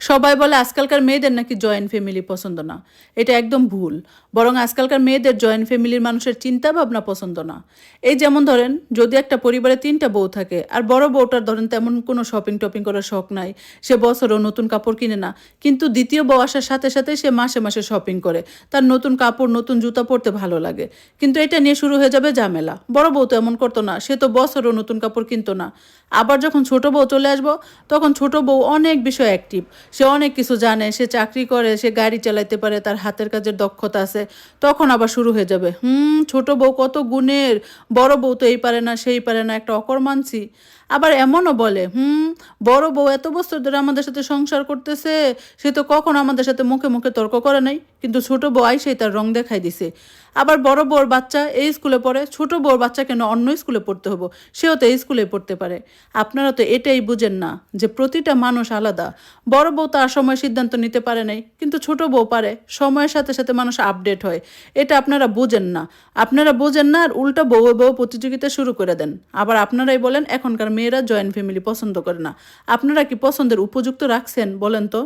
সবাই বলে আজকালকার মেয়েদের নাকি জয়েন্ট ফ্যামিলি পছন্দ না। এটা একদম ভুল। বরং আজকালকার মেয়েদের জয়েন্ট ফ্যামিলির মানুষের চিন্তা ভাবনা পছন্দ না। এই যেমন ধরেন, যদি একটা পরিবারে ৩টা বউ থাকে আর বড় বউটার ধরেন তেমন কোনো শপিং টপিং করার শখ নাই, সে বছরেও নতুন কাপড় কিনে না, কিন্তু দ্বিতীয় বউ আসার সাথে সাথে সে মাসে মাসে শপিং করে, তার নতুন কাপড় নতুন জুতা পরতে ভালো লাগে। কিন্তু এটা নিয়ে শুরু হয়ে যাবে ঝামেলা। বড় বউ তো এমন করতো না, সে তো বছরও নতুন কাপড় কিনতো না। আবার যখন ছোট বউ চলে আসবো, তখন ছোট বউ অনেক বিষয় অ্যাক্টিভ, সে অনেক কিছু জানে, সে চাকরি করে, সে গাড়ি চালাইতে পারে, তার হাতের কাজের দক্ষতা আছে। তখন আবার শুরু হয়ে যাবে, ছোট বউ কত গুণের, বড় বউ তো এই পারে না সেই পারে না, একটা অকর্মাঞ্চি। আবার এমনও বলে, বড় বউ এত বছর ধরে আমাদের সাথে সংসার করতেছে, সে তো কখনো আমাদের সাথে মুখে মুখে তর্ক করে নাই, কিন্তু ছোট বউ আইসেই তার রং দেখাই দিছে। আবার বড় বউর বাচ্চা এই স্কুলে পড়ে, ছোট বউর বাচ্চা কেন অন্য স্কুলে পড়তে হবো, সেও তো এই স্কুলে পড়তে পারে। আপনারা তো এটাই বুঝেন না যে প্রতিটা মানুষ আলাদা। বড় বউ তার সময় সিদ্ধান্ত নিতে পারে নাই, কিন্তু ছোট বউ পারে। সময়ের সাথে সাথে মানুষ আপডেট হয়, এটা আপনারা বুঝেন না। আপনারা বুঝেন না আর উল্টা বউ বউ প্রতিযোগিতা শুরু করে দেন। আবার আপনারাই বলেন এখনকার মেয়েরা জয়েন্ট ফ্যামিলি পছন্দ করে না। আপনারা কি পছন্দের উপযুক্ত রাখছেন বলেন তো?